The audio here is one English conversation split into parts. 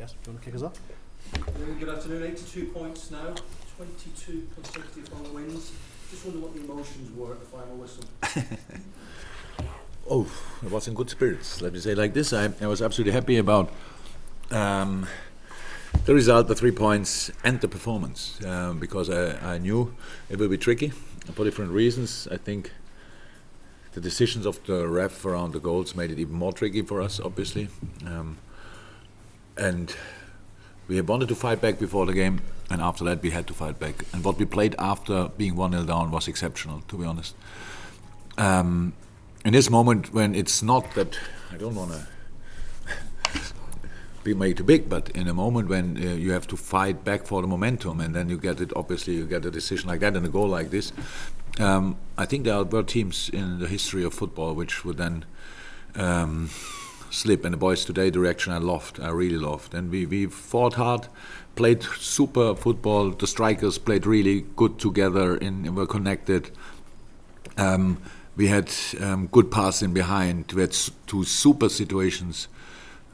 Yes, do you want to kick us off? Good afternoon. 82 points now, 22 consecutive home wins. Just wonder what the emotions were at the final whistle. Oh, I was in good spirits, let me say like this. I was absolutely happy about the result, the 3 points and the performance, because I knew it will be tricky for different reasons. I think the decisions of the ref around the goals made it even more tricky for us, obviously. And we wanted to fight back before the game, and after that we had to fight back. And what we played after being 1-0 down was exceptional, to be honest. In this moment when it's not that, I don't want to be made too big, but in a moment when you have to fight back for the momentum, and then you get it, obviously you get a decision like that and a goal like this. I think there were teams in the history of football which would then slip, and the boys today, the reaction I really loved. And we fought hard, played super football, the strikers played really good together and were connected. We had good passing behind. We had two super situations.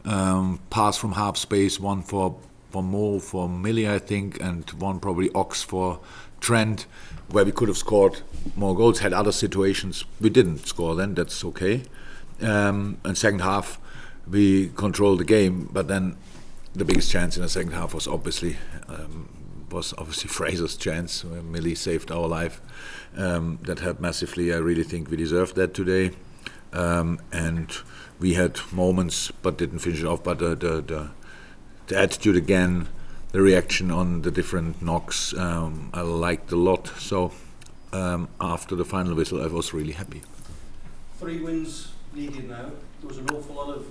Pass from half space, one for Mo, for Millie, I think, and one probably Ox for Trent, where we could have scored more goals, had other situations. We didn't score then, that's okay. And second half, we controlled the game, but then the biggest chance in the second half was obviously Fraser's chance, where Millie saved our life. That helped massively. I really think we deserved that today. And we had moments, but didn't finish it off. But the attitude again, the reaction on the different knocks, I liked a lot. So after the final whistle, I was really happy. 3 wins needed now. There was an awful lot of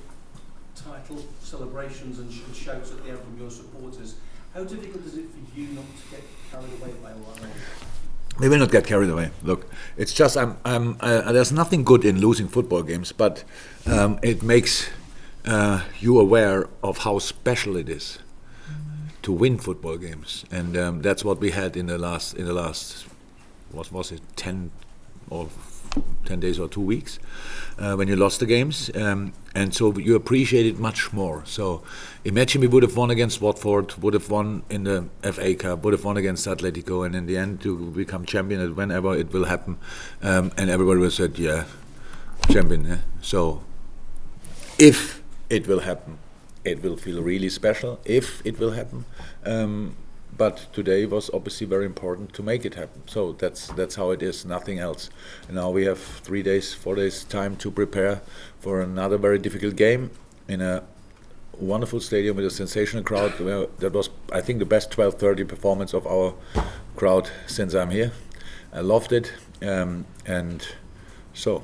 title celebrations and shouts at the end from your supporters. How difficult is it for you not to get carried away by all that? We will not get carried away. Look, it's just there's nothing good in losing football games, but it makes you aware of how special it is to win football games, and that's what we had in the last what was it, 10 days or 2 weeks when you lost the games, and so you appreciate it much more. So imagine we would have won against Watford, would have won in the FA Cup, would have won against Atletico, and in the end to become champion whenever it will happen, and everybody would have said, yeah, champion. Yeah? So if it will happen, it will feel really special, if it will happen. But today was obviously very important to make it happen. So that's how it is, nothing else. And now we have 4 days time to prepare for another very difficult game in a wonderful stadium with a sensational crowd. That was, I think, the best 12:30 performance of our crowd since I'm here. I loved it, and so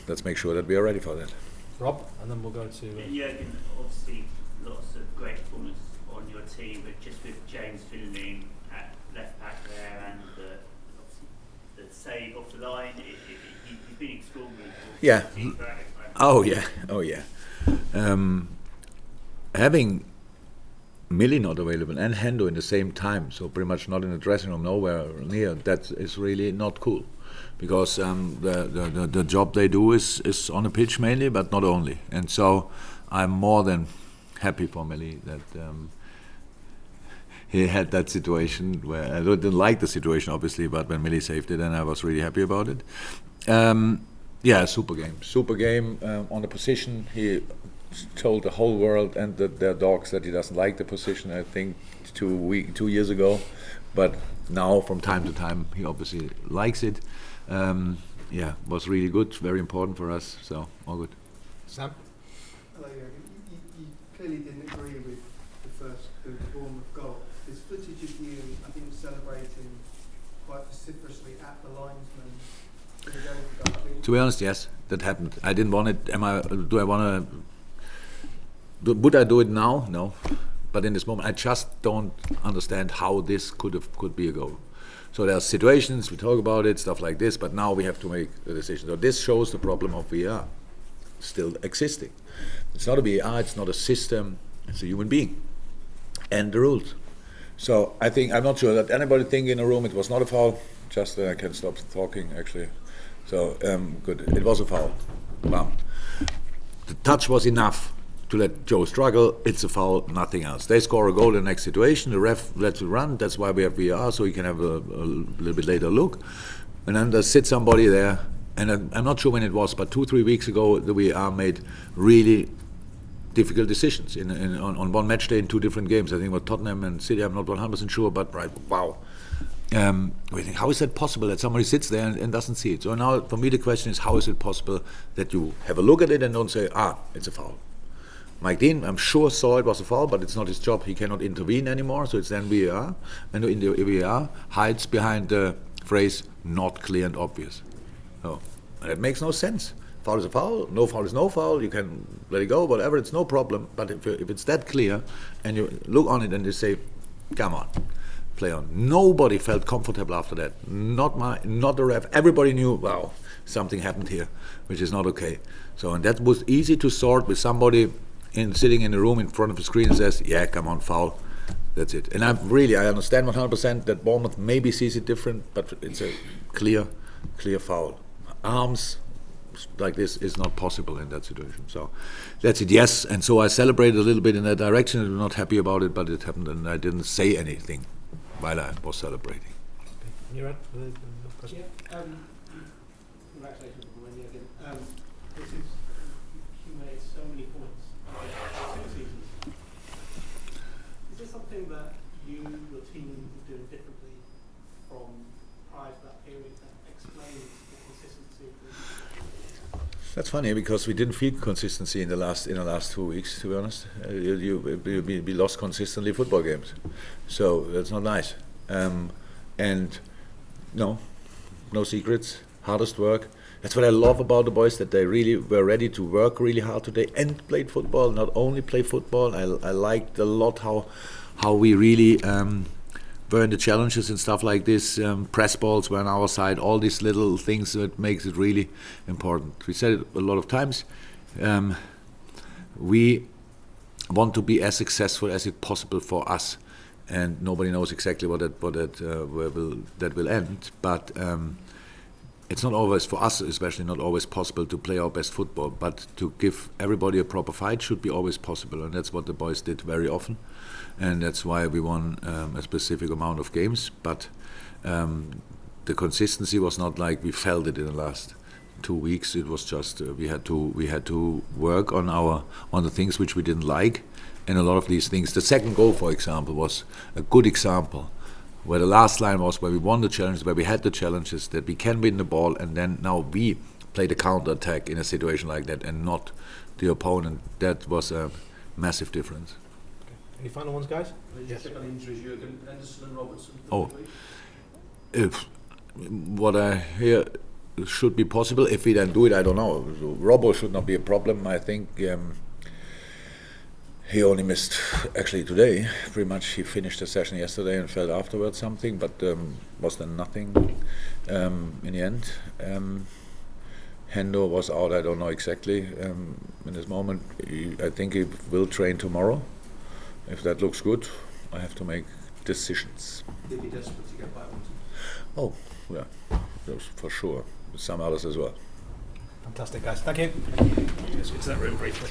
let's make sure that we are ready for that. Rob, and then we'll go to... Jurgen, obviously lots of great performance on your team, but just with James Finley at left back there, and obviously the save off the line, he's been extraordinary. Yeah. Oh yeah. Having Millie not available and Hendo in the same time, so pretty much not in the dressing room, nowhere near, that is really not cool. Because the job they do is on the pitch mainly, but not only. And so I'm more than happy for Millie that he had that situation where I didn't like the situation, obviously, but when Millie saved it, and I was really happy about it. Yeah, super game on the position. He told the whole world and their dogs that he doesn't like the position, I think 2 years ago, but now from time to time he obviously likes it. Yeah, was really good, very important for us, so all good. Sam? Hello, Jurgen. You clearly didn't agree with the Bournemouth goal. There's footage of you, I think, celebrating quite vociferously at the linesman. To be honest, yes, that happened. I didn't want it. Would I do it now? No. But in this moment, I just don't understand how this could be a goal. So there are situations, we talk about it, stuff like this, but now we have to make a decision. So this shows the problem of VAR still existing. It's not a VAR, it's not a system, it's a human being. And the rules. So I'm not sure that anybody think in a room it was not a foul, just I can stop talking actually. So good, it was a foul. Wow. The touch was enough to let Joe struggle. It's a foul, nothing else. They score a goal in the next situation. The ref lets it run. That's why we have VAR, so he can have a little bit later look. And then there sits somebody there, and I'm not sure when it was, but 2-3 weeks ago, the VAR made really difficult decisions on one match day in 2 different games. I think it was Tottenham and City. I'm not 100% sure, but right, wow. We think, how is that possible that somebody sits there and doesn't see it? So now, for me, the question is, how is it possible that you have a look at it and don't say, it's a foul? Mike Dean, I'm sure, saw it was a foul, but it's not his job. He cannot intervene anymore, so it's then VAR. And in the VAR hides behind the phrase, not clear and obvious. So it makes no sense. Foul is a foul, no foul is no foul, you can let it go, whatever, it's no problem. But if it's that clear, and you look on it and you say, come on, play on. Nobody felt comfortable after that. Not the ref. Everybody knew, wow, something happened here, which is not okay. So, and that was easy to sort with somebody sitting in a room in front of a screen and says, yeah, come on, foul. That's it. And I understand 100% that Bournemouth maybe sees it different, but it's a clear foul. Arms like this is not possible in that situation. So that's it, yes. And so I celebrated a little bit in that direction. I'm not happy about it, but it happened, and I didn't say anything while I was celebrating. You're right. Question? Yeah, congratulations on winning again. This is, you made so many points over 2 seasons. Is there something that your team is doing differently from prior to that period that explains the consistency? That's funny because we didn't feel consistency in the last 2 weeks. To be honest, we lost consistently football games, so that's not nice. And no secrets. Hardest work. That's what I love about the boys, that they really were ready to work really hard today and played football. Not only play football. I liked a lot how we really were in the challenges and stuff like this. Press balls were on our side. All these little things that makes it really important. We said it a lot of times. We want to be as successful as it possible for us, and nobody knows exactly where that will end. But it's not always, for us especially, not always possible to play our best football. But to give everybody a proper fight should be always possible, and that's what the boys did very often. And that's why we won a specific amount of games. But the consistency was not like we felt it in the last 2 weeks. It was just we had to work on the things which we didn't like, and a lot of these things. The second goal, for example, was a good example, where the last line was where we won the challenge, where we had the challenges that we can win the ball, and then now we play the counter attack in a situation like that, and not the opponent. That was a massive difference. Any final ones, guys? Yes. Check on injuries, Jurgen. Henderson and Robertson. Oh. If what I hear should be possible, if we then do it, I don't know. Robbo should not be a problem. I think he only missed actually today. Pretty much he finished the session yesterday and felt afterwards something, but was then nothing in the end. Hendo was out, I don't know exactly in this moment. I think he will train tomorrow. If that looks good, I have to make decisions. They'd be desperate to get back onto. Oh, yeah, that's for sure. Some others as well. Fantastic, guys. Thank you. Let's get to that room briefly.